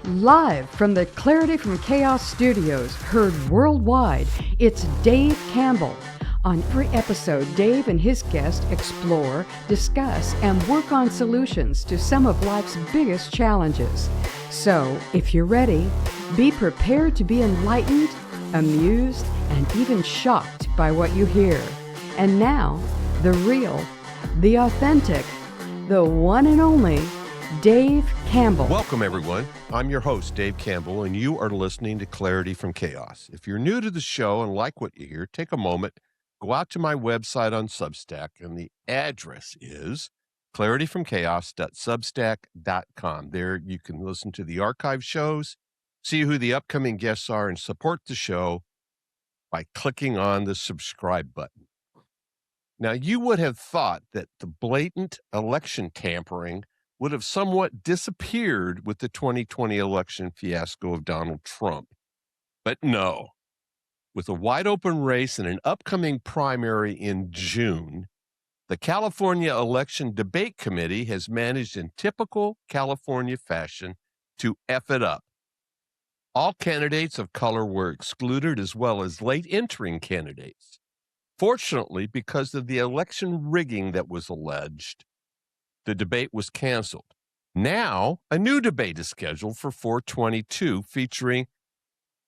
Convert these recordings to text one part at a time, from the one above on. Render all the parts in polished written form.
Live from the Clarity from Chaos studios, heard worldwide, it's Dave Campbell. On every episode, Dave and his guests explore, discuss, and work on solutions to some of life's biggest challenges. So, if you're ready, be prepared to be enlightened, amused, and even shocked by what you hear. And now, the real, the authentic, the one and only Dave Campbell. Welcome, everyone. I'm your host, Dave Campbell, and you are listening to Clarity from Chaos. If you're new to the show and like what you hear, take a moment, go out to my website on Substack, and the address is clarityfromchaos.substack.com. There you can listen to the archive shows, see who the upcoming guests are, and support the show by clicking on the subscribe button. Now, you would have thought that the blatant election tampering would have somewhat disappeared with the 2020 election fiasco of Donald Trump. But no. With a wide open race and an upcoming primary in June, the California Election Debate Committee has managed in typical California fashion to F it up. All candidates of color were excluded, as well as late entering candidates. Fortunately, because of the election rigging that was alleged, the debate was canceled. Now, a new debate is scheduled for 4/22, featuring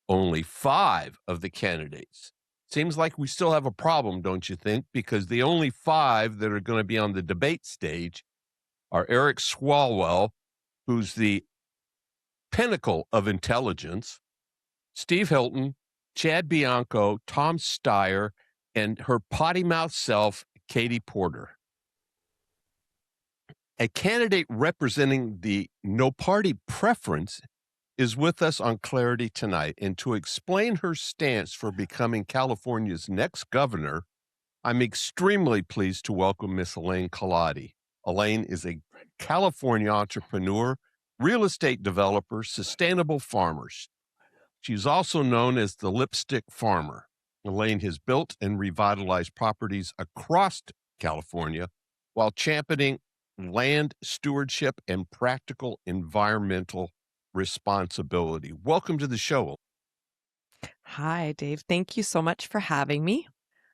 only 5 of the candidates. Seems like we still have a problem, don't you think? Because the only 5 that are going to be on the debate stage are Eric Swalwell, who's the pinnacle of intelligence, Steve Hilton, Chad Bianco, Tom Steyer, and her potty mouth self, Katie Porter. A candidate representing the no party preference is with us on Clarity tonight. And to explain her stance for becoming California's next governor, I'm extremely pleased to welcome Miss Elaine Collotti. Elaine is a California entrepreneur, real estate developer, sustainable farmer. She's also known as the Lipstick Farmer. Elaine has built and revitalized properties across California while championing land stewardship and practical environmental responsibility. Welcome to the show. Hi, Dave. Thank you so much for having me.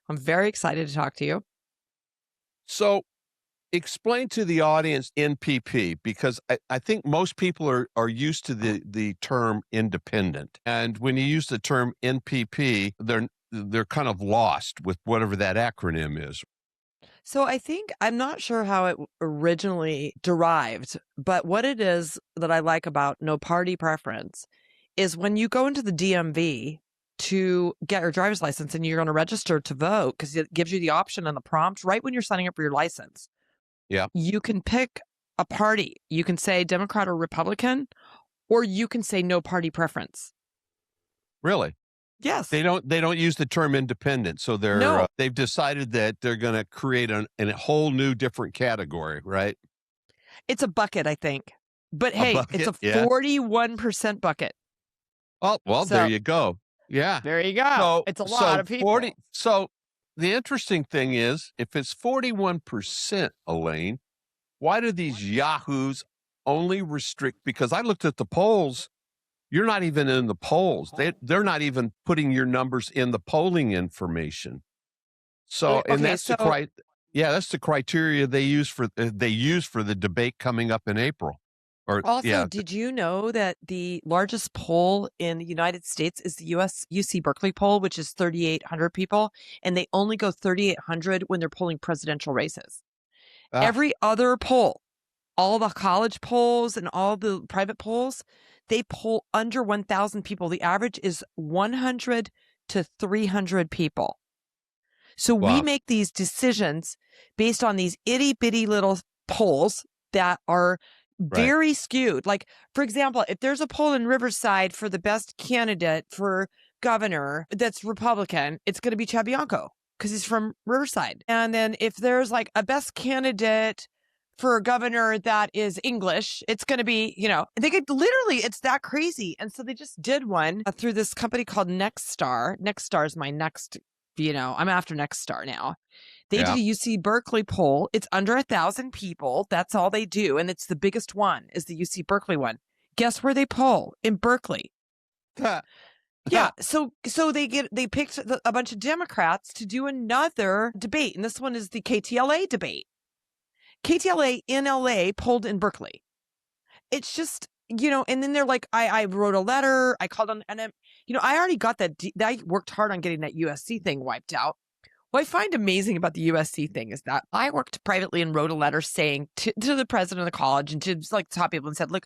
I'm very excited to talk to you. So explain to the audience NPP, because I think most people are used to the term independent. And when you use the term NPP, they're kind of lost with whatever that acronym is. So I'm not sure how it originally derived, but what it is that I like about no party preference is when you go into the DMV to get your driver's license and you're going to register to vote, because it gives you the option and the prompt right when you're signing up for your license. Yeah. You can pick a party. You can say Democrat or Republican, or you can say no party preference. Really? Yes. They don't use the term independent, so they've decided that they're going to create a whole new different category, right? It's a bucket, I think. But hey, it's a 41% bucket. Oh, well, there you go. Yeah. There you go. It's a lot of people. So the interesting thing is, if it's 41%, Elaine, why do these yahoos only restrict? Because I looked at the polls. You're not even in the polls. They're not even putting your numbers in the polling information. So, and that's the criteria they use for the debate coming up in April. Did you know that the largest poll in the United States is the UC Berkeley poll, which is 3,800 people, and they only go 3,800 when they're polling presidential races. Every other poll, all the college polls and all the private polls, they poll under 1,000 people. The average is 100 to 300 people. So we make these decisions based on these itty bitty little polls that are very skewed. Like, for example, if there's a poll in Riverside for the best candidate for governor that's Republican, it's going to be Chad Bianco because he's from Riverside. And then if there's like a best candidate for a governor that is English, it's going to be, they could literally, it's that crazy. And so they just did one through this company called Nexstar. Nexstar is my next, I'm after Nexstar now. They did a UC Berkeley poll. It's under 1,000 people. That's all they do. And it's the biggest one is the UC Berkeley one. Guess where they poll? In Berkeley. Ha. Yeah. So they picked a bunch of Democrats to do another debate. And this one is the KTLA debate. KTLA in LA polled in Berkeley. It's just, and then they're like, I wrote a letter. I called on, and I already got that. I worked hard on getting that USC thing wiped out. What I find amazing about the USC thing is that I worked privately and wrote a letter saying to the president of the college and to like top people and said, look,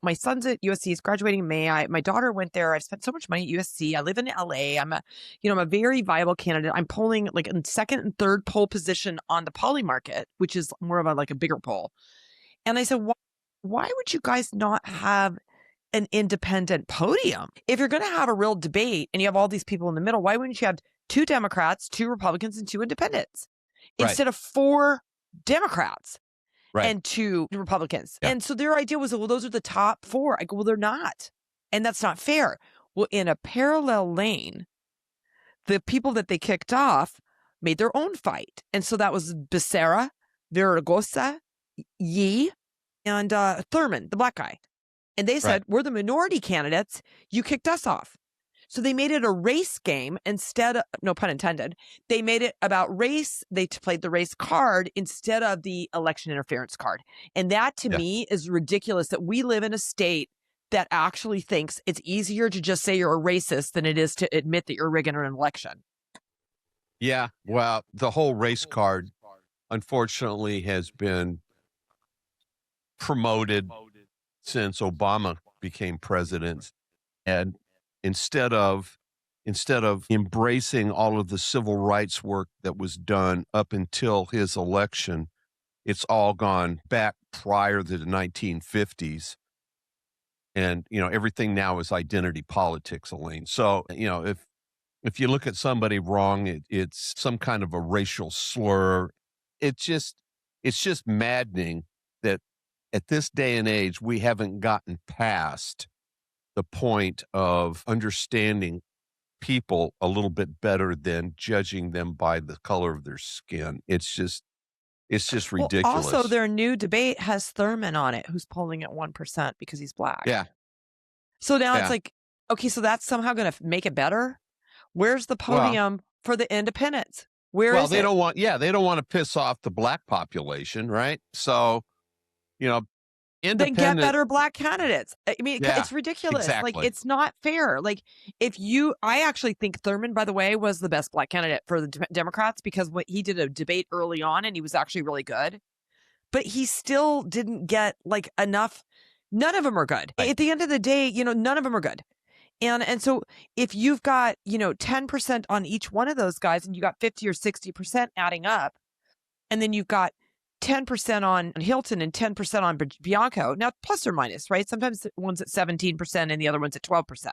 my son's at USC, he's graduating in May. My daughter went there. I've spent so much money at USC. I live in LA. I'm a very viable candidate. I'm polling like in second and third poll position on the poly market, which is more of a bigger poll. And I said, why would you guys not have an independent podium? If you're going to have a real debate and you have all these people in the middle, why wouldn't you have 2 Democrats, 2 Republicans, and 2 independents instead of 4 Democrats and 2 Republicans? Yeah. And so their idea was, well, those are the top 4. I go, well, they're not. And that's not fair. Well, in a parallel lane, the people that they kicked off made their own fight. And so that was Becerra, Villaraigosa, Yee, and Thurman, the black guy. And they said, we're the minority candidates. You kicked us off. So they made it a race game instead of, no pun intended, they made it about race. They played the race card instead of the election interference card. And that to me is ridiculous that we live in a state that actually thinks it's easier to just say you're a racist than it is to admit that you're rigging an election. Yeah. Well, the whole race card, unfortunately, has been promoted since Obama became president. And instead of embracing all of the civil rights work that was done up until his election, it's all gone back prior to the 1950s. And, everything now is identity politics, Elaine. So, if you look at somebody wrong, it's some kind of a racial slur. It's just maddening that at this day and age, we haven't gotten past the point of understanding people a little bit better than judging them by the color of their skin. It's just ridiculous. Well, also, their new debate has Thurman on it, who's polling at 1% because he's black. Yeah. So now it's like, okay, so that's somehow going to make it better. Where's the podium for the independents? Where is they it? don't want to piss off the black population, right? So, Then get better black candidates. I mean, it's ridiculous. Exactly. Like, it's not fair. Like, I actually think Thurman, by the way, was the best black candidate for the Democrats because he did a debate early on and he was actually really good. But he still didn't get like enough. None of them are good. Right. At the end of the day, none of them are good. And so if you've got, 10% on each one of those guys and you got 50 or 60% adding up, and then you've got 10% on Hilton and 10% on Bianco. Now, plus or minus, right? Sometimes one's at 17% and the other one's at 12%.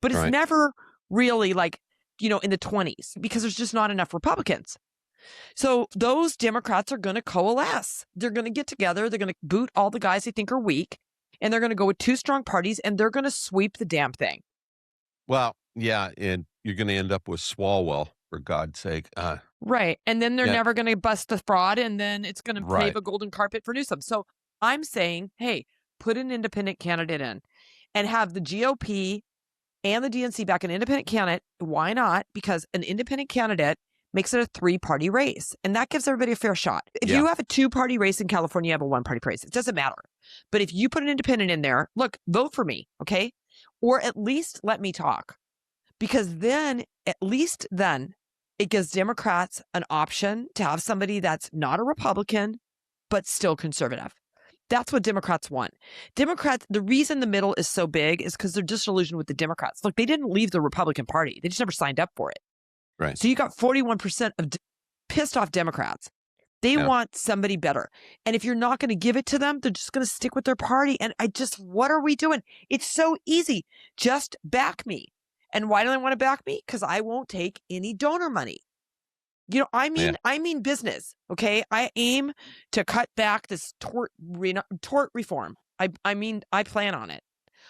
But it's never really like, in the 20s because there's just not enough Republicans. So those Democrats are going to coalesce. They're going to get together. They're going to boot all the guys they think are weak. And they're going to go with 2 strong parties and they're going to sweep the damn thing. Well, yeah. And you're going to end up with Swalwell, for God's sake. Right. And then they're never going to bust the fraud and then it's going to pave a golden carpet for Newsom. So I'm saying, hey, put an independent candidate in and have the GOP and the DNC back an independent candidate. Why not? Because an independent candidate makes it a 3-party race and that gives everybody a fair shot. If you have a 2-party race in California, you have a 1-party race. It doesn't matter. But if you put an independent in there, look, vote for me. Okay. Or at least let me talk because then at least then it gives Democrats an option to have somebody that's not a Republican, but still conservative. That's what Democrats want. Democrats, the reason the middle is so big is because they're disillusioned with the Democrats. Look, they didn't leave the Republican Party. They just never signed up for it. Right. So you got 41% of pissed off Democrats. They want somebody better. And if you're not going to give it to them, they're just going to stick with their party. And what are we doing? It's so easy. Just back me. And why do they want to back me? Because I won't take any donor money. I mean business. Okay. I aim to cut back this tort reform. I plan on it.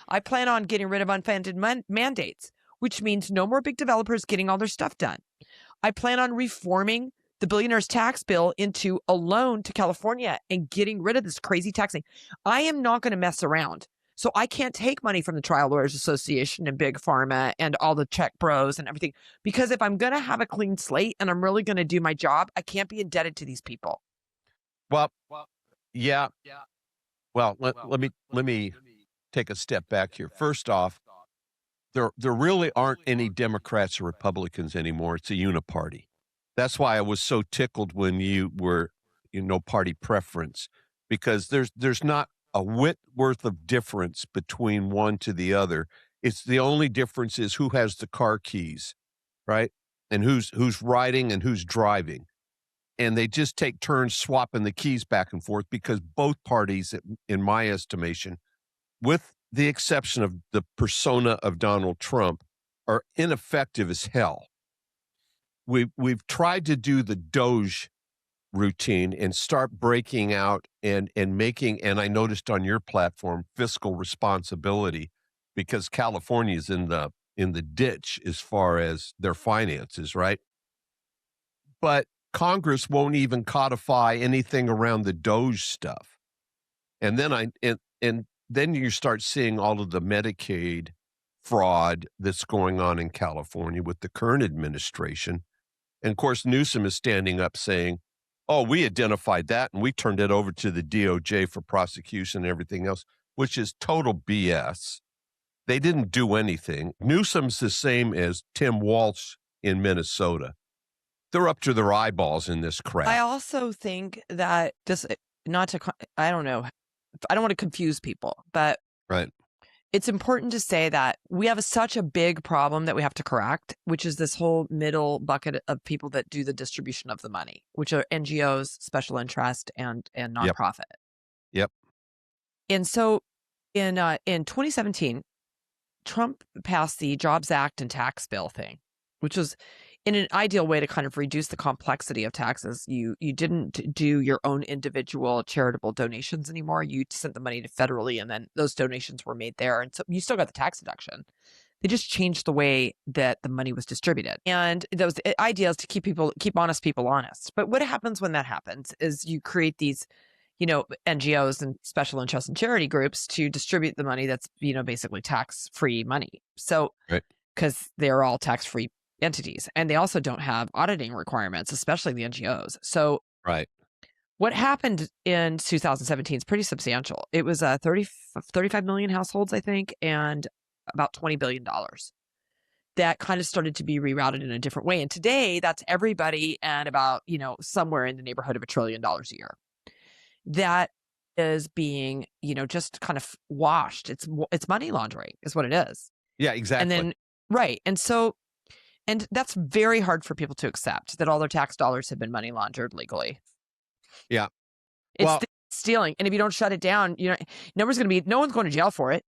I plan on getting rid of unfunded mandates, which means no more big developers getting all their stuff done. I plan on reforming the billionaire's tax bill into a loan to California and getting rid of this crazy taxing. I am not going to mess around. So I can't take money from the Trial Lawyers Association and Big Pharma and all the check bros and everything, because if I'm going to have a clean slate and I'm really going to do my job, I can't be indebted to these people. Well, yeah. Well, let me take a step back here. First off, there really aren't any Democrats or Republicans anymore. It's a uniparty. That's why I was so tickled when you were, party preference, because there's not a whit worth of difference between one to the other. It's the only difference is who has the car keys, right? And who's riding and who's driving. And they just take turns swapping the keys back and forth because both parties, in my estimation, with the exception of the persona of Donald Trump, are ineffective as hell. We've tried to do the Doge routine and start breaking out and making, and I noticed on your platform, fiscal responsibility, because California's in the ditch as far as their finances, right? But Congress won't even codify anything around the Doge stuff. And then then you start seeing all of the Medicaid fraud that's going on in California with the current administration. And of course, Newsom is standing up saying, oh, we identified that and we turned it over to the DOJ for prosecution and everything else, which is total BS. They didn't do anything. Newsom's the same as Tim Walsh in Minnesota. They're up to their eyeballs in this crap. I also think that I don't know, I don't want to confuse people, but right. It's important to say that we have such a big problem that we have to correct, which is this whole middle bucket of people that do the distribution of the money, which are NGOs, special interest, and nonprofit. Yep. And so in 2017, Trump passed the Jobs Act and tax bill thing, which was in an ideal way to kind of reduce the complexity of taxes. You didn't do your own individual charitable donations anymore. You sent the money to federally, and then those donations were made there. And so you still got the tax deduction. They just changed the way that the money was distributed. And those ideas to keep honest people honest. But what happens when that happens is you create these, NGOs and special interest and charity groups to distribute the money that's, basically tax-free money. So, because they're all tax-free entities, and they also don't have auditing requirements, especially the NGOs. So what happened in 2017 is pretty substantial. It was 35 million households, I think, and about $20 billion that kind of started to be rerouted in a different way. And today that's everybody and about, somewhere in the neighborhood of $1 trillion a year. That is being, just kind of washed. It's money laundering is what it is. Yeah, exactly. And then, and that's very hard for people to accept, that all their tax dollars have been money laundered legally. Yeah. It's stealing. And if you don't shut it down, no one's going to jail for it.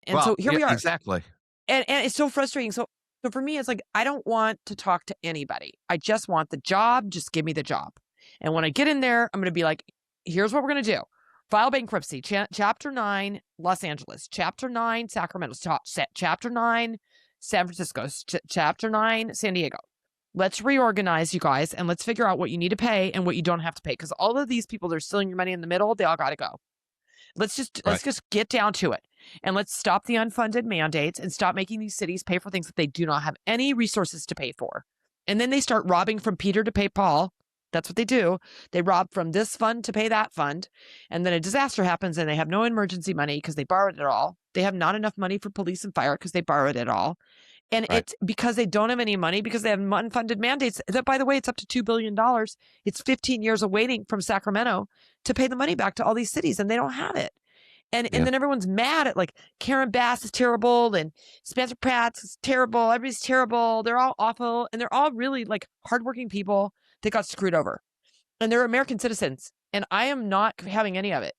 And so here we are. Exactly. And it's so frustrating. So for me, it's like, I don't want to talk to anybody. I just want the job. Just give me the job. And when I get in there, I'm going to be like, here's what we're going to do. File bankruptcy, Chapter 9, Los Angeles, Chapter 9, Sacramento, Chapter 9, San Francisco, Chapter 9, San Diego. Let's reorganize, you guys, and let's figure out what you need to pay and what you don't have to pay. Because all of these people that are stealing your money in the middle, they all got to go. Let's just get down to it. And let's stop the unfunded mandates and stop making these cities pay for things that they do not have any resources to pay for. And then they start robbing from Peter to pay Paul. That's what they do. They rob from this fund to pay that fund. And then a disaster happens and they have no emergency money because they borrowed it all. They have not enough money for police and fire because they borrowed it all. And it's because they don't have any money, because they have unfunded mandates. That, by the way, it's up to $2 billion. It's 15 years of waiting from Sacramento to pay the money back to all these cities, and they don't have it. And then everyone's mad at, like, Karen Bass is terrible and Spencer Pratt is terrible. Everybody's terrible. They're all awful. And they're all really, like, hardworking people that got screwed over. And they're American citizens. And I am not having any of it.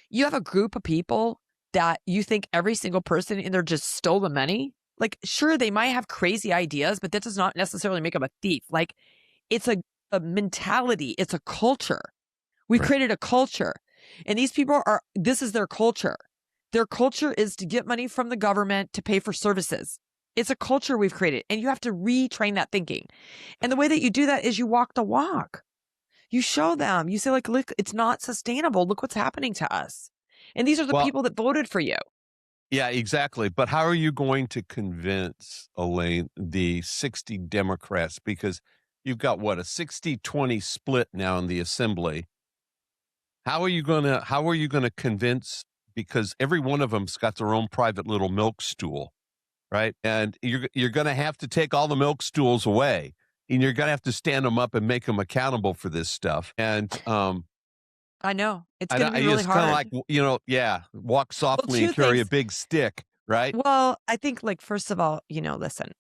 You have a group of people that you think every single person in there just stole the money. Like, sure, they might have crazy ideas, but that does not necessarily make them a thief. Like, it's a mentality. It's a culture. We've created a culture. And these people this is their culture. Their culture is to get money from the government to pay for services. It's a culture we've created. And you have to retrain that thinking. And the way that you do that is you walk the walk. You show them. You say, like, look, it's not sustainable. Look what's happening to us. And these are the Well, people that voted for you. yeah, exactly. But how are you going to convince, Elaine, the 60 Democrats? Because you've got what, a 60-20 split now in the assembly. How are you gonna convince, because every one of them's got their own private little milk stool, right? And you're gonna have to take all the milk stools away, and you're gonna have to stand them up and make them accountable for this stuff. And I know. It's I going to don't be really it's kinda hard. like, yeah, walk Well, softly and two carry a things. big stick, right? Well, I think, like, first of all, listen,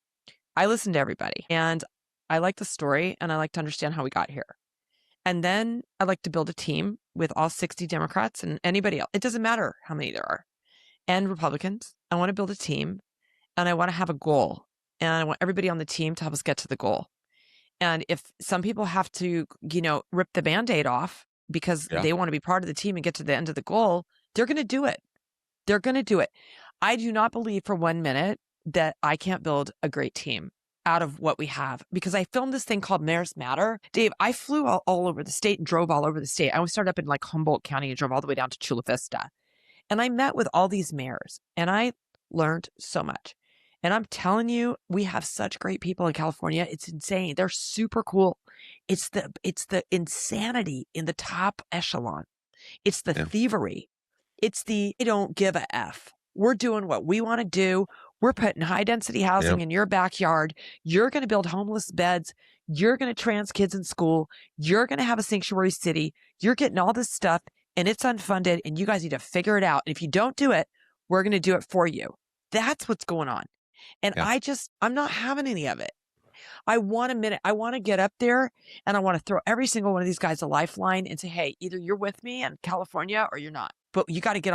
I listen to everybody and I like the story and I like to understand how we got here. And then I like to build a team with all 60 Democrats and anybody else. It doesn't matter how many there are, and Republicans. I want to build a team and I want to have a goal. And I want everybody on the team to help us get to the goal. And if some people have to, rip the Band-Aid off because Yeah. they want to be part of the team and get to the end of the goal, they're going to do it. They're going to do it. I do not believe for 1 minute that I can't build a great team out of what we have, because I filmed this thing called Mayors Matter. Dave, I flew all over the state and drove all over the state. I started up in like Humboldt County and drove all the way down to Chula Vista. And I met with all these mayors and I learned so much. And I'm telling you, we have such great people in California. It's insane. They're super cool. It's the insanity in the top echelon. It's the Yeah. thievery. It's the I don't give a F. We're doing what we want to do. We're putting high density housing Yep. in your backyard. You're going to build homeless beds. You're going to trans kids in school. You're going to have a sanctuary city. You're getting all this stuff and it's unfunded and you guys need to figure it out. And if you don't do it, we're going to do it for you. That's what's going on. And Yeah. I'm not having any of it. I want a minute. I want to get up there and I want to throw every single one of these guys a lifeline and say, hey, either you're with me in California or you're not. But we got to get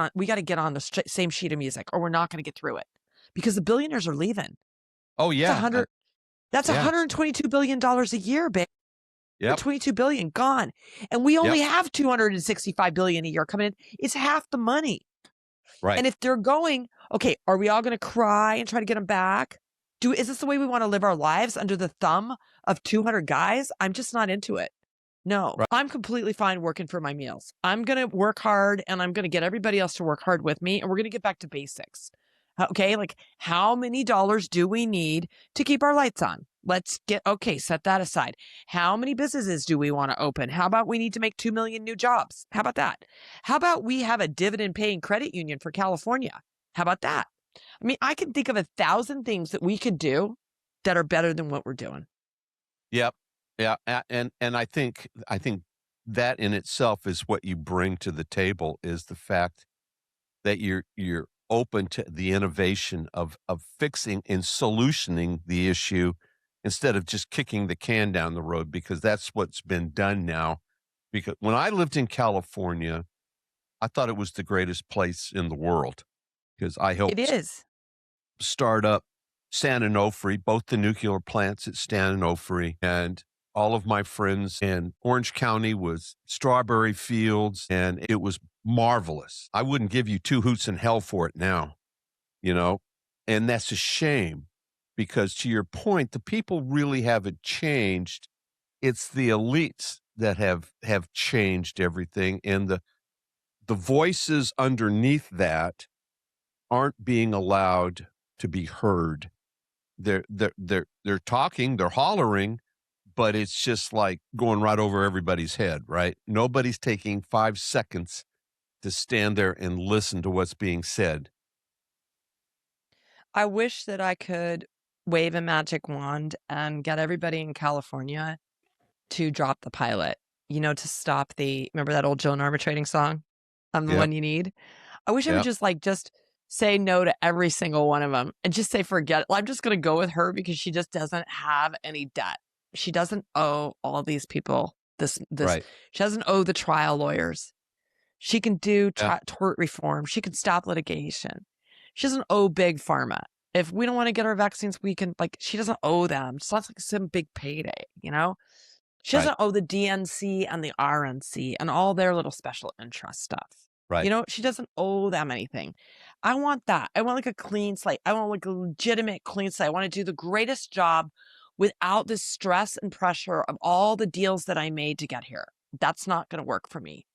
on the same sheet of music or we're not going to get through it, because the billionaires are leaving. Oh, yeah. That's Yeah. $122 billion a year, babe. Yep. 22 billion gone. And we only Yep. have 265 billion a year coming in. It's half the money. Right. And if they're going, okay, are we all going to cry and try to get them back? Is this the way we want to live our lives, under the thumb of 200 guys? I'm just not into it. No, Right. I'm completely fine working for my meals. I'm going to work hard and I'm going to get everybody else to work hard with me. And we're going to get back to basics. Okay. Like, how many dollars do we need to keep our lights on? Set that aside. How many businesses do we want to open? How about we need to make 2 million new jobs? How about that? How about we have a dividend paying credit union for California? How about that? I mean, I can think of 1,000 things that we could do that are better than what we're doing. Yep. Yeah. And I think that in itself is what you bring to the table, is the fact that you're open to the innovation of fixing and solutioning the issue, instead of just kicking the can down the road, because that's what's been done now. Because when I lived in California, I thought it was the greatest place in the world, because I It helped is. start up San Onofre, both the nuclear plants at San Onofre, and all of my friends in Orange County was strawberry fields, and it was marvelous. I wouldn't give you two hoots in hell for it now, and that's a shame, because to your point, the people really haven't changed. It's the elites that have changed everything, and the voices underneath that aren't being allowed to be heard. They're talking, they're hollering, but it's just like going right over everybody's head, right? Nobody's taking 5 seconds to stand there and listen to what's being said. I wish that I could wave a magic wand and get everybody in California to drop the pilot, to stop remember that old Joan Armatrading song? I'm the Yep. one you need. I wish I would Yep. just say no to every single one of them and just say, forget it. I'm just going to go with her because she just doesn't have any debt. She doesn't owe all these people this. Right. She doesn't owe the trial lawyers. She can do Yeah. tort reform. She can stop litigation. She doesn't owe big pharma. If we don't want to get our vaccines, we can, she doesn't owe them. It's not like some big payday, She Right. doesn't owe the DNC and the RNC and all their little special interest stuff. Right. She doesn't owe them anything. I want that. I want a clean slate. I want a legitimate clean slate. I want to do the greatest job without the stress and pressure of all the deals that I made to get here. That's not going to work for me.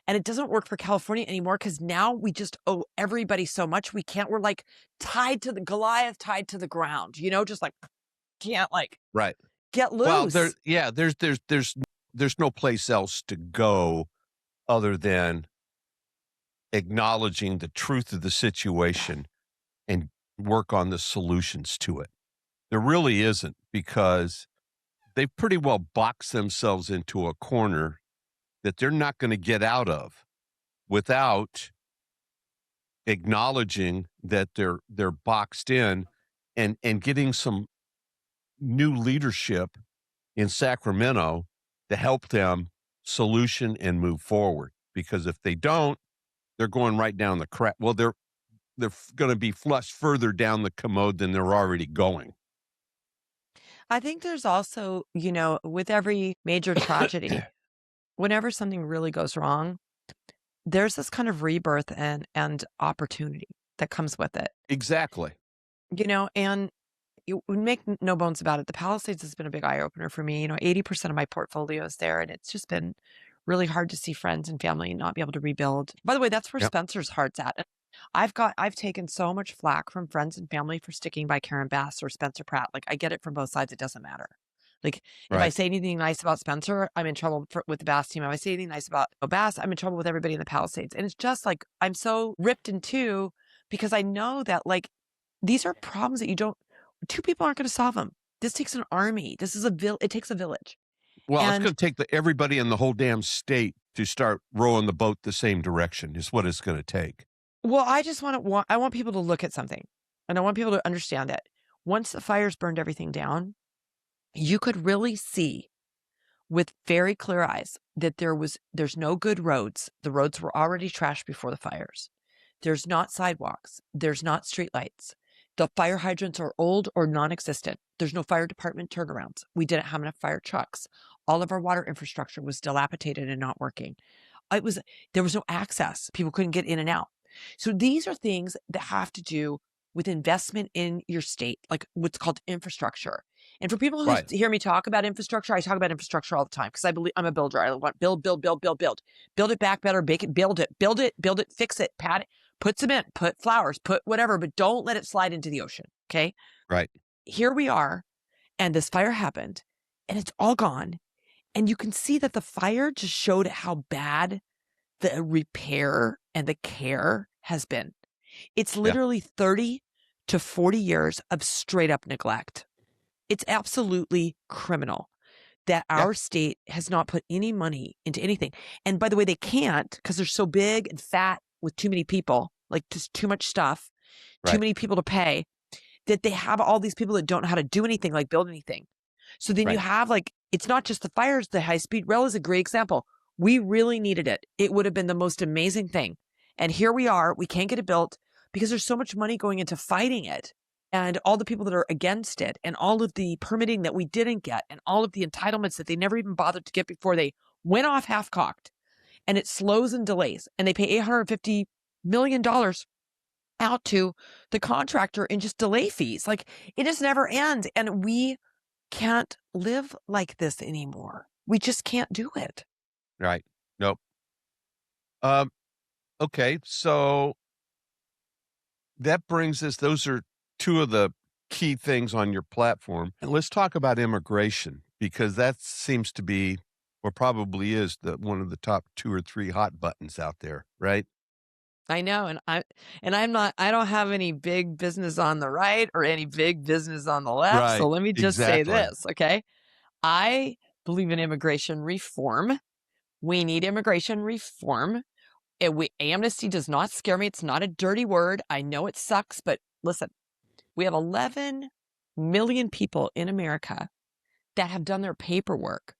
And it doesn't work for California anymore because now we just owe everybody so much. We're like tied to the Goliath, tied to the ground, just like can't like Right. get Well, loose. there's no place else to go other than acknowledging the truth of the situation and work on the solutions to it. There really isn't, because they've pretty well boxed themselves into a corner that they're not going to get out of without acknowledging that they're boxed in, and getting some new leadership in Sacramento to help them solution and move forward. Because if they don't, they're going right down the crack. Well, they're going to be flushed further down the commode than they're already going. I think there's also, with every major tragedy, whenever something really goes wrong, there's this kind of rebirth and opportunity that comes with it. Exactly. And you would make no bones about it. The Palisades has been a big eye opener for me. 80% of my portfolio is there, and it's just been really hard to see friends and family not be able to rebuild. By the way, that's where Yep. Spencer's heart's at. I've taken so much flack from friends and family for sticking by Karen Bass or Spencer Pratt. Like, I get it from both sides. It doesn't matter. Like, if I Right. say anything nice about Spencer, I'm in trouble with the Bass team. If I say anything nice about Bass, I'm in trouble with everybody in the Palisades. And it's just like, I'm so ripped in two because I know that like these are problems that two people aren't going to solve them. This takes an army. It takes a village. Well, it's And going to take everybody in the whole damn state to start rowing the boat the same direction is what it's going to take. well, I want people to look at something, and I want people to understand it. Once the fires burned everything down, you could really see with very clear eyes that there's no good roads. The roads were already trashed before the fires. There's not sidewalks. There's not streetlights. The fire hydrants are old or non-existent. There's no fire department turnarounds. We didn't have enough fire trucks. All of our water infrastructure was dilapidated and not working. There was no access. People couldn't get in and out. So these are things that have to do with investment in your state, like what's called infrastructure. And for people who Right. hear me talk about infrastructure, I talk about infrastructure all the time because I'm a builder. I want build. Build it back better, make it, build it, fix it, pad it, put cement, put flowers, put whatever, but don't let it slide into the ocean. Okay. Right. Here we are, and this fire happened, and it's all gone. And you can see that the fire just showed how bad the repair and the care has been. It's Yeah. literally 30 to 40 years of straight up neglect. It's absolutely criminal that Yeah. our state has not put any money into anything. And by the way, they can't because they're so big and fat with too many people, like just too much stuff, too Right. many people to pay, that they have all these people that don't know how to do anything, like build anything. So then you Right. have like, it's not just the fires, the high-speed rail is a great example. We really needed it. It would have been the most amazing thing. And here we are, we can't get it built because there's so much money going into fighting it, and all the people that are against it, and all of the permitting that we didn't get, and all of the entitlements that they never even bothered to get before they went off half-cocked. And it slows and delays. And they pay $850 million out to the contractor in just delay fees. Like, it just never ends. And we can't live like this anymore. We just can't do it. Right. Nope. Okay. So that brings us, those are two of the key things on your platform. And let's talk about immigration, because that seems to be, or probably is, one of the top 2 or 3 hot buttons out there, right? I know. And I don't have any big business on the right or any big business on the left. Right. So let me just say Exactly. this, okay? I believe in immigration reform. We need immigration reform. Amnesty does not scare me. It's not a dirty word. I know it sucks, but listen, we have 11 million people in America that have done their paperwork,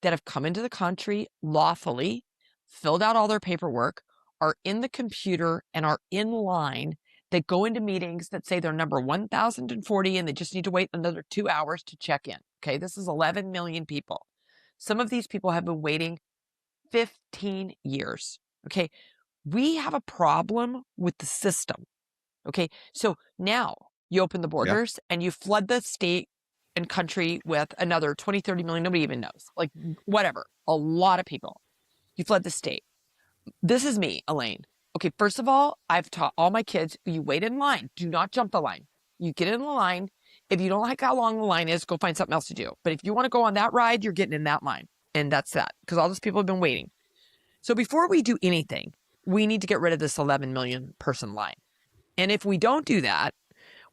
that have come into the country lawfully, filled out all their paperwork, are in the computer and are in line, that go into meetings that say they're number 1040 and they just need to wait another 2 hours to check in. Okay, this is 11 million people. Some of these people have been waiting 15 years. Okay, we have a problem with the system. Okay, so now you open the borders and you flood the state and country with another 20, 30 million, nobody even knows, like whatever, a lot of people. You flood the state. This is me, Elaine. Okay, first of all, I've taught all my kids, you wait in line. Do not jump the line. You get in the line. If you don't like how long the line is, go find something else to do. But if you want to go on that ride, you're getting in that line. And that's that, because all those people have been waiting. So before we do anything, we need to get rid of this 11 million person line. And if we don't do that,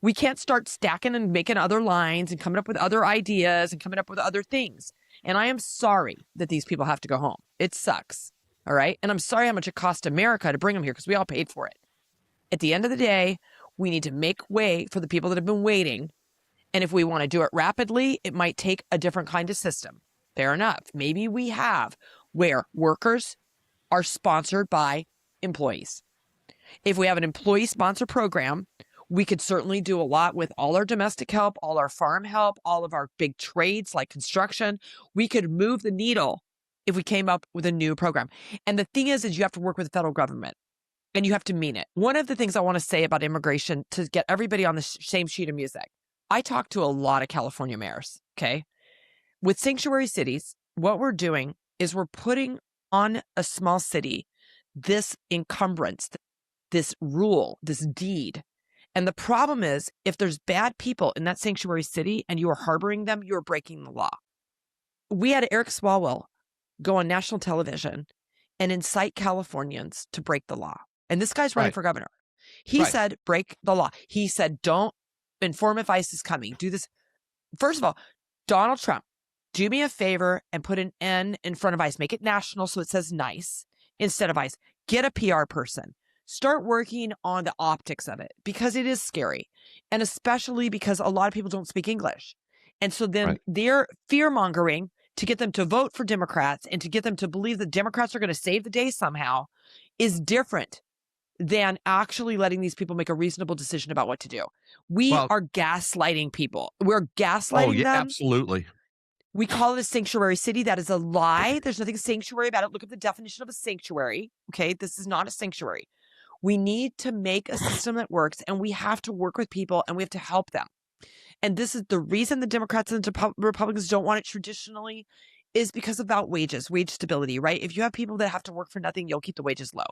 we can't start stacking and making other lines and coming up with other ideas and coming up with other things. And I am sorry that these people have to go home. It sucks. All right. And I'm sorry how much it cost America to bring them here because we all paid for it. At the end of the day, we need to make way for the people that have been waiting. And if we want to do it rapidly, it might take a different kind of system. Fair enough. Maybe we have where workers are sponsored by employees. If we have an employee sponsor program, we could certainly do a lot with all our domestic help, all our farm help, all of our big trades like construction. We could move the needle if we came up with a new program. And the thing is you have to work with the federal government and you have to mean it. One of the things I want to say about immigration to get everybody on the same sheet of music. I talk to a lot of California mayors, okay? With sanctuary cities, what we're doing is we're putting on a small city this encumbrance, this rule, this deed. And the problem is, if there's bad people in that sanctuary city and you are harboring them, you're breaking the law. We had Eric Swalwell go on national television and incite Californians to break the law. And this guy's running for governor. He said, break the law. He said, don't inform if ICE is coming. Do this. First of all, Donald Trump, do me a favor and put an N in front of ICE. Make it national so it says nice instead of ICE. Get a PR person. Start working on the optics of it because it is scary. And especially because a lot of people don't speak English. And so then they're fear-mongering to get them to vote for Democrats and to get them to believe that Democrats are going to save the day somehow is different than actually letting these people make a reasonable decision about what to do. We are gaslighting people. We're gaslighting them. Absolutely. We call it a sanctuary city. That is a lie. There's nothing sanctuary about it. Look at the definition of a sanctuary. Okay, this is not a sanctuary. We need to make a system that works, and we have to work with people, and we have to help them. And this is the reason the Democrats and the Republicans don't want it traditionally is because about wages, wage stability, right? If you have people that have to work for nothing, you'll keep the wages low.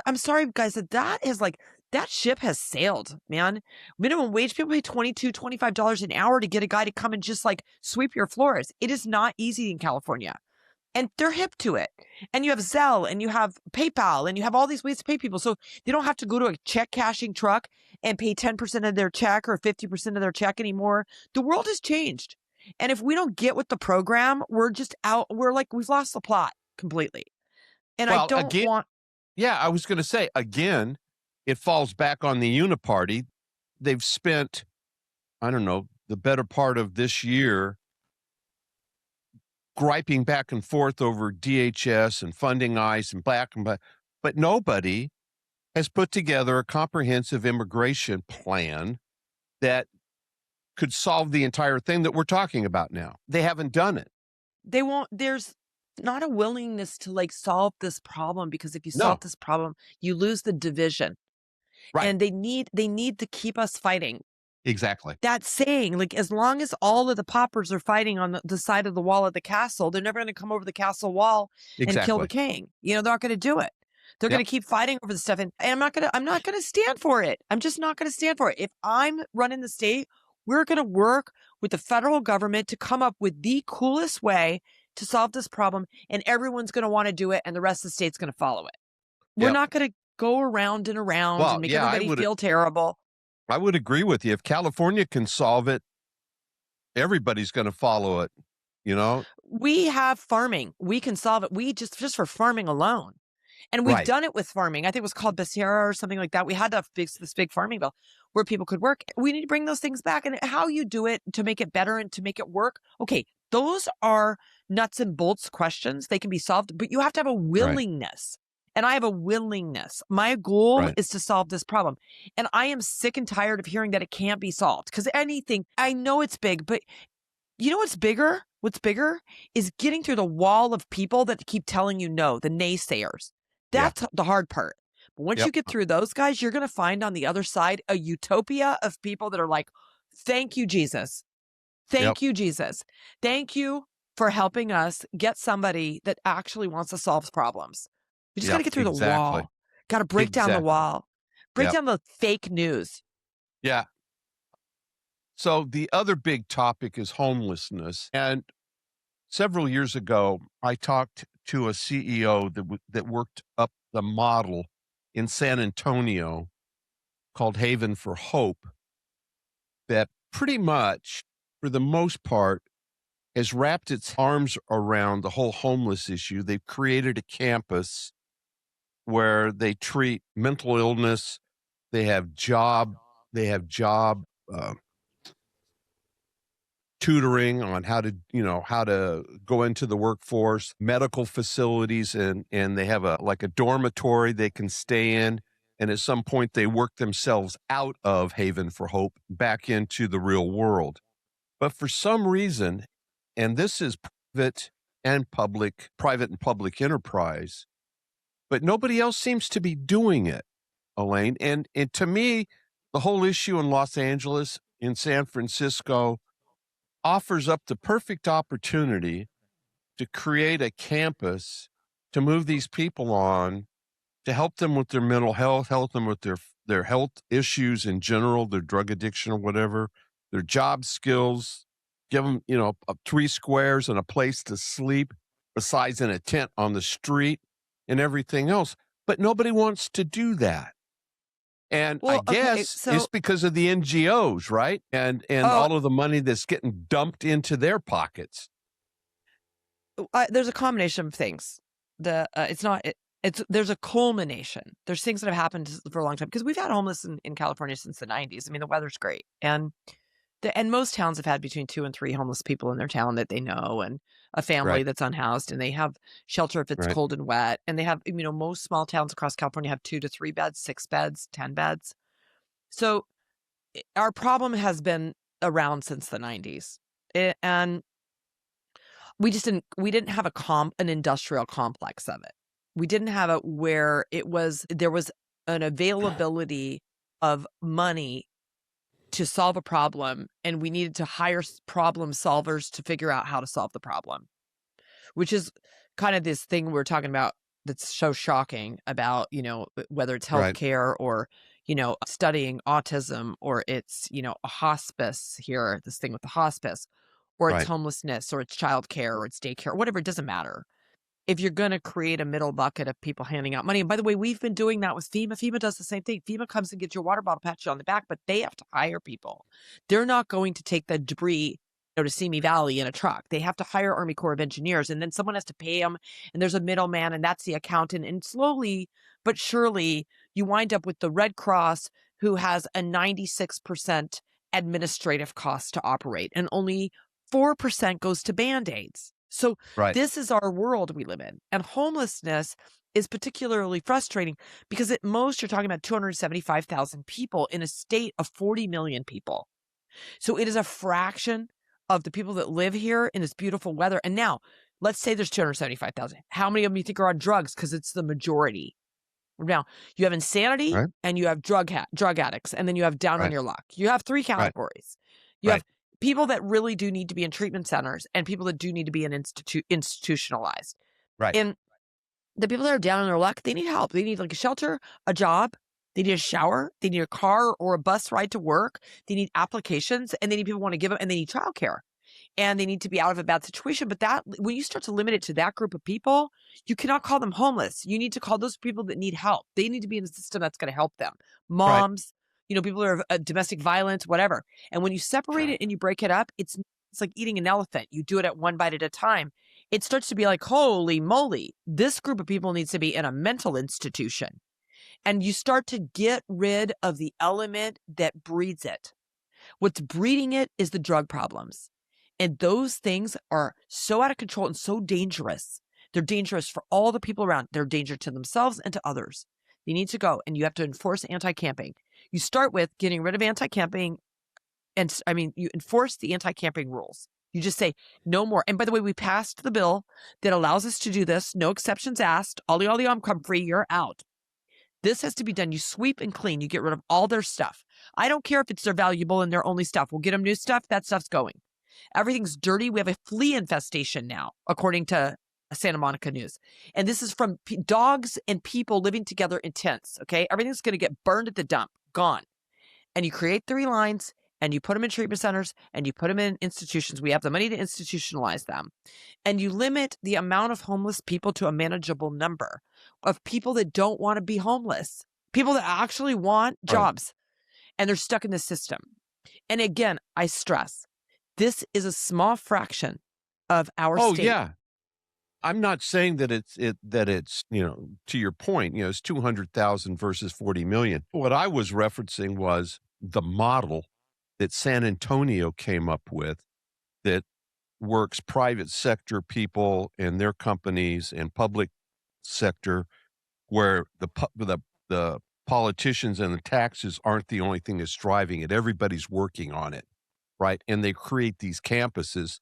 I'm sorry, guys, that ship has sailed, man. Minimum wage, people pay $22, $25 an hour to get a guy to come and just like sweep your floors. It is not easy in California. And they're hip to it. And you have Zelle and you have PayPal and you have all these ways to pay people. So they don't have to go to a check cashing truck and pay 10% of their check or 50% of their check anymore. The world has changed. And if we don't get with the program, we're just out. We're like, we've lost the plot completely. And I don't want. Yeah, I was going to say, again, it falls back on the Uniparty. They've spent, I don't know, the better part of this year griping back and forth over DHS and funding ICE and but nobody has put together a comprehensive immigration plan that could solve the entire thing that we're talking about now. They haven't done it. They won't. There's not a willingness to like solve this problem because if you solve this problem, you lose the division. Right. And they need to keep us fighting. Exactly. That's saying, like, as long as all of the poppers are fighting on the side of the wall of the castle, they're never going to come over the castle wall and kill the king. You know, they're not going to do it. They're going to keep fighting over the stuff. And I'm not going to stand for it. I'm just not going to stand for it. If I'm running the state, we're going to work with the federal government to come up with the coolest way to solve this problem. And everyone's going to want to do it. And the rest of the state's going to follow it. We're not going to go around and around and make everybody feel terrible. I would agree with you. If California can solve it, everybody's going to follow it, you know? We have farming. We can solve it. We just for farming alone. And we've done it with farming. I think it was called Becerra or something like that. We had this big farming bill where people could work. We need to bring those things back. And how you do it to make it better and to make it work. Okay, those are nuts and bolts questions. They can be solved, but you have to have a willingness. And I have a willingness. My goal is to solve this problem. And I am sick and tired of hearing that it can't be solved. Because anything, I know it's big, but you know what's bigger? What's bigger is getting through the wall of people that keep telling you no, the naysayers. That's the hard part. But once you get through those guys, you're going to find on the other side a utopia of people that are like, thank you, Jesus. Thank you, Jesus. Thank you for helping us get somebody that actually wants to solve problems. We just got to get through the exactly. wall. Got to break down the Exactly. wall. Break Yep. down the fake news. Yeah. So the other big topic is homelessness. And several years ago, I talked to a CEO that worked up the model in San Antonio called Haven for Hope that pretty much, for the most part, has wrapped its arms around the whole homeless issue. They've created a campus where they treat mental illness. They have job uh, tutoring on how to go into the workforce, medical facilities, and they have a dormitory they can stay in. And at some point they work themselves out of Haven for Hope back into the real world. But for some reason, and this is private and public enterprise, but nobody else seems to be doing it, Elaine. And to me, the whole issue in Los Angeles, in San Francisco, offers up the perfect opportunity to create a campus to move these people on, to help them with their mental health, help them with their health issues in general, their drug addiction or whatever, their job skills, give them, 3 squares and a place to sleep besides in a tent on the street and everything else. But nobody wants to do that. And I guess it's because of the NGOs, right? And all of the money that's getting dumped into their pockets. There's a combination of things. There's a culmination. There's things that have happened for a long time because we've had homeless in California since the 90s. I mean, the weather's great. And most towns have had between 2 and 3 homeless people in their town that they know, and a family that's unhoused, and they have shelter if it's cold and wet. And they have, most small towns across California have 2 to 3 beds, 6 beds, 10 beds. So our problem has been around since the 90s. And we didn't have an industrial complex of it. We didn't have it where there was an availability of money to solve a problem, and we needed to hire problem solvers to figure out how to solve the problem, which is kind of this thing we're talking about that's so shocking about, whether it's healthcare or, studying autism, or it's, a hospice here, this thing with the hospice, or it's homelessness, or it's childcare, or it's daycare, whatever, it doesn't matter. If you're going to create a middle bucket of people handing out money, and by the way, we've been doing that with FEMA. FEMA does the same thing. FEMA comes and gets your water bottle, pats you on the back, but they have to hire people. They're not going to take the debris to Simi Valley in a truck. They have to hire Army Corps of Engineers, and then someone has to pay them, and there's a middleman, and that's the accountant. And slowly but surely, you wind up with the Red Cross, who has a 96% administrative cost to operate, and only 4% goes to Band-Aids. So this is our world we live in. And homelessness is particularly frustrating because at most you're talking about 275,000 people in a state of 40 million people. So it is a fraction of the people that live here in this beautiful weather. And now, let's say there's 275,000. How many of them you think are on drugs? Because it's the majority. Now, you have insanity and you have drug addicts, and then you have down on your luck. You have 3 categories. You have people that really do need to be in treatment centers and people that do need to be institutionalized. And the people that are down on their luck, they need help. They need like a shelter, a job. They need a shower. They need a car or a bus ride to work. They need applications, and they need people who want to give them, and they need childcare. And they need to be out of a bad situation. But that, when you start to limit it to that group of people, you cannot call them homeless. You need to call those people that need help. They need to be in a system that's going to help them. Moms, people who are domestic violence, whatever. And when you separate it and you break it up, it's like eating an elephant. You do it at one bite at a time. It starts to be like, holy moly, this group of people needs to be in a mental institution. And you start to get rid of the element that breeds it. What's breeding it is the drug problems. And those things are so out of control and so dangerous. They're dangerous for all the people around. They're a danger to themselves and to others. They need to go, and you have to enforce anti-camping. You start with getting rid of anti-camping, and you enforce the anti-camping rules. You just say no more. And by the way, we passed the bill that allows us to do this. No exceptions asked. Ollie, I'm free. You're out. This has to be done. You sweep and clean. You get rid of all their stuff. I don't care if it's their valuable and their only stuff. We'll get them new stuff. That stuff's going. Everything's dirty. We have a flea infestation now, according to Santa Monica News. And this is from dogs and people living together in tents, okay? Everything's going to get burned at the dump, gone. And you create 3 lines and you put them in treatment centers and you put them in institutions. We have the money to institutionalize them. And you limit the amount of homeless people to a manageable number of people that don't want to be homeless, people that actually want jobs, and they're stuck in the system. And again, I stress, this is a small fraction of our state. Oh, yeah. I'm not saying that it's to your point, it's 200,000 versus 40 million. What I was referencing was the model that San Antonio came up with that works private sector people and their companies and public sector, where the politicians and the taxes aren't the only thing that's driving it. Everybody's working on it, right? And they create these campuses.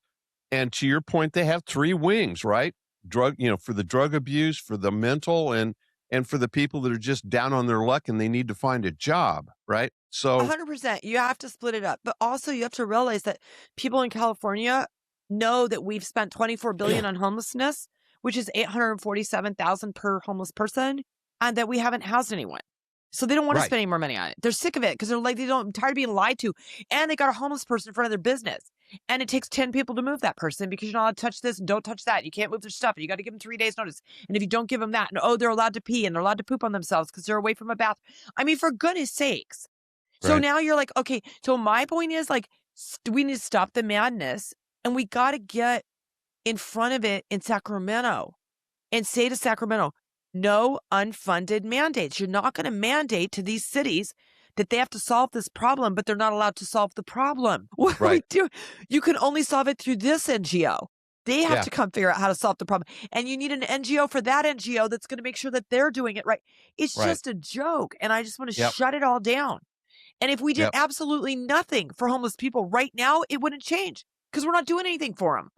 And to your point, they have 3 wings, right? For the drug abuse, for the mental, and for the people that are just down on their luck and they need to find a job, right? So 100%. You have to split it up. But also you have to realize that people in California know that we've spent $24 billion on homelessness, which is $847,000 per homeless person, and that we haven't housed anyone. So they don't want to spend any more money on it. They're sick of it because I'm tired of being lied to. And they got a homeless person in front of their business. And it takes 10 people to move that person because you're not allowed to touch this and don't touch that. You can't move their stuff. And you got to give them 3 days notice. And if you don't give them that, and they're allowed to pee and they're allowed to poop on themselves because they're away from a bath. I mean, for goodness sakes. So now you're like, okay, so my point is like, we need to stop the madness and we got to get in front of it in Sacramento and say to Sacramento, no unfunded mandates. You're not going to mandate to these cities that they have to solve this problem, but they're not allowed to solve the problem. What are we doing? You can only solve it through this NGO. They have to come figure out how to solve the problem. And you need an NGO for that NGO that's going to make sure that they're doing it right. It's just a joke. And I just want to shut it all down. And if we did absolutely nothing for homeless people right now, it wouldn't change because we're not doing anything for them.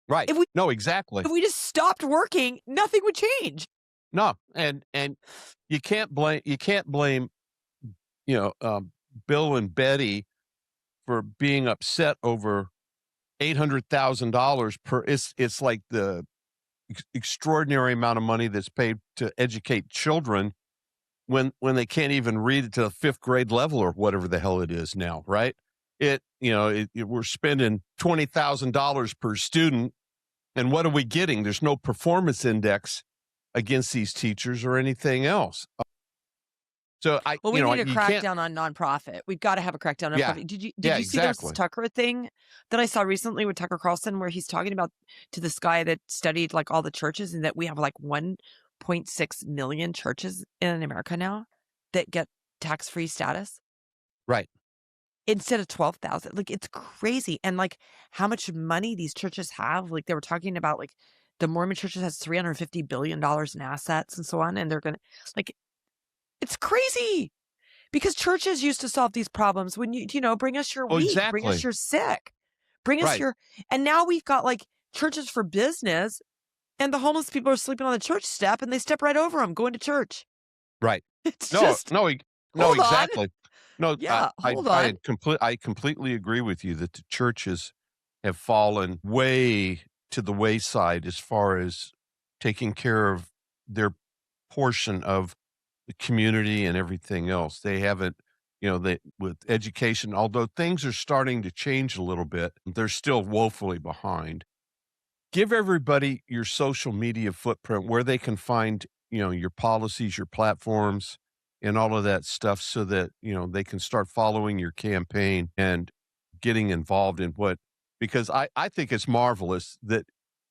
Right. Exactly. If we just stopped working, nothing would change. No, and you can't blame Bill and Betty for being upset over $800,000 per. It's like the extraordinary amount of money that's paid to educate children when they can't even read it to the 5th grade level or whatever the hell it is now, right? We're spending $20,000 per student, and what are we getting? There's no performance index against these teachers or anything else. So we need a crackdown on nonprofit. We've got to have a crackdown on nonprofit. Did you see this Tucker thing that I saw recently with Tucker Carlson, where he's talking about to this guy that studied like all the churches and that we have like 1.6 million churches in America now that get tax-free status? Right. Instead of 12,000. Like, it's crazy. And like how much money these churches have. Like they were talking about like the Mormon churches has $350 billion in assets and so on. And they're going to like, it's crazy because churches used to solve these problems when bring us your weak, bring us your sick, bring us and now we've got like churches for business and the homeless people are sleeping on the church step and they step right over them going to church. Right. It's exactly. No, I completely agree with you that the churches have fallen way to the wayside as far as taking care of their portion of the community and everything else. They haven't, with education, although things are starting to change a little bit, they're still woefully behind. Give everybody your social media footprint where they can find, your policies, your platforms, and all of that stuff so that, they can start following your campaign and getting involved in because I think it's marvelous that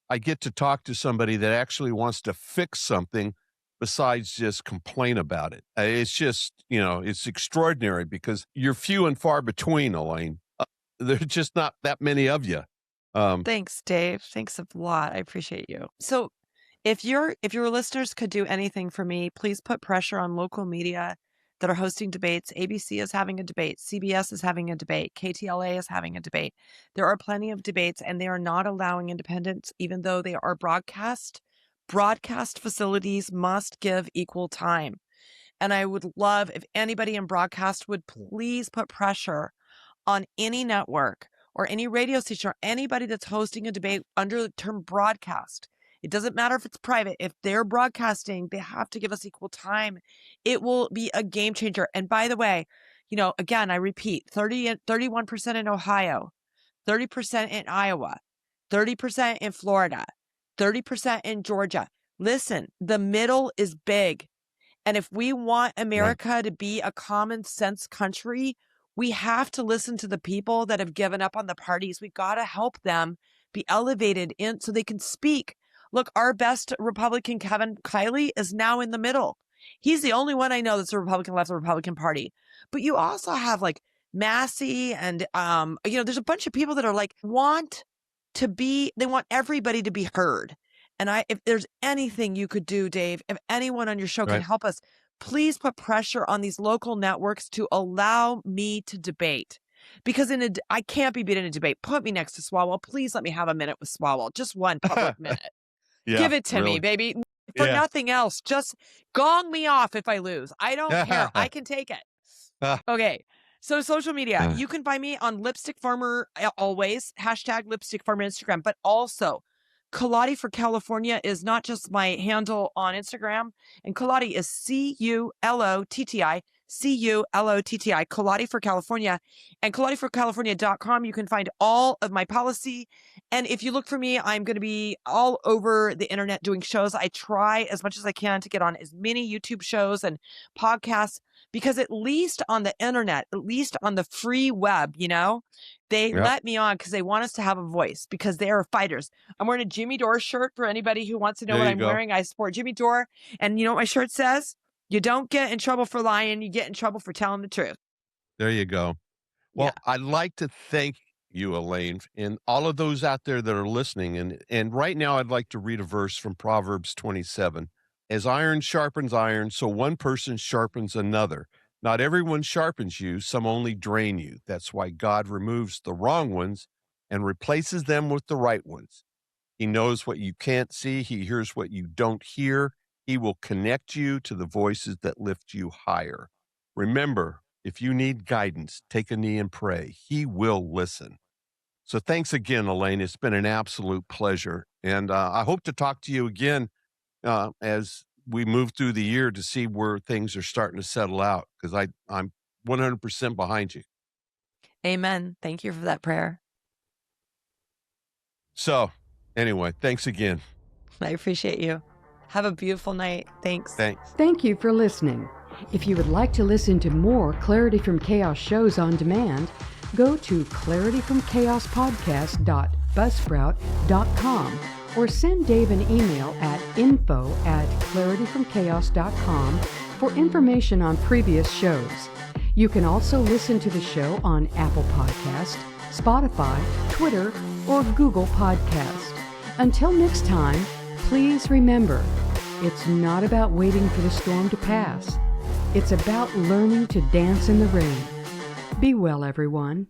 I get to talk to somebody that actually wants to fix something besides just complain about it. It's just, it's extraordinary because you're few and far between, Elaine. There's just not that many of you. Thanks, Dave. Thanks a lot. I appreciate you. So if your listeners could do anything for me, please put pressure on local media that are hosting debates. ABC is having a debate. CBS is having a debate. KTLA is having a debate. There are plenty of debates, and they are not allowing independents, even though they are broadcast. Broadcast facilities must give equal time. And I would love if anybody in broadcast would please put pressure on any network or any radio station or anybody that's hosting a debate under the term broadcast It doesn't matter if it's private. If they're broadcasting, they have to give us equal time. It will be a game changer. And by the way, again, I repeat, 31% in Ohio, 30% in Iowa, 30% in Florida, 30% in Georgia. Listen, the middle is big. And if we want America to be a common sense country, we have to listen to the people that have given up on the parties. We got to help them be elevated in so they can speak. Look, our best Republican, Kevin Kiley, is now in the middle. He's the only one I know that's a Republican left the Republican Party. But you also have like Massey and, there's a bunch of people that are like, they want everybody to be heard. And if there's anything you could do, Dave, if anyone on your show can help us, please put pressure on these local networks to allow me to debate. Because I can't be beat in a debate. Put me next to Swalwell. Please let me have a minute with Swalwell. Just one public minute. Give it to me, baby. For nothing else. Just gong me off if I lose. I don't care. I can take it. Okay. So social media. You can find me on Lipstick Farmer always. # Lipstick Farmer Instagram. But also, Cullotti for California is not just my handle on Instagram. And Cullotti is Cullotti. Cullotti Cullotti for California, and CullottiForCalifornia.com. You can find all of my policy. And if you look for me, I'm going to be all over the internet doing shows. I try as much as I can to get on as many YouTube shows and podcasts, because at least on the internet, at least on the free web, they let me on because they want us to have a voice, because they are fighters. I'm wearing a Jimmy Dore shirt for anybody who wants to know what I'm wearing. I support Jimmy Dore. And you know what my shirt says? You don't get in trouble for lying. You get in trouble for telling the truth. There you go. Well, I'd like to thank you, Elaine, and all of those out there that are listening. And right now, I'd like to read a verse from Proverbs 27. As iron sharpens iron, so one person sharpens another. Not everyone sharpens you. Some only drain you. That's why God removes the wrong ones and replaces them with the right ones. He knows what you can't see. He hears what you don't hear. He will connect you to the voices that lift you higher. Remember, if you need guidance, take a knee and pray. He will listen. So thanks again, Elaine. It's been an absolute pleasure. And I hope to talk to you again as we move through the year to see where things are starting to settle out, because I'm 100% behind you. Amen. Thank you for that prayer. So anyway, thanks again. I appreciate you. Have a beautiful night. Thanks. Thank you for listening. If you would like to listen to more Clarity from Chaos shows on demand, go to clarityfromchaos.buzzsprout.com or send Dave an email at info@clarityfromchaos.com for information on previous shows. You can also listen to the show on Apple Podcast, Spotify, Twitter, or Google Podcast. Until next time, please remember, it's not about waiting for the storm to pass. It's about learning to dance in the rain. Be well, everyone.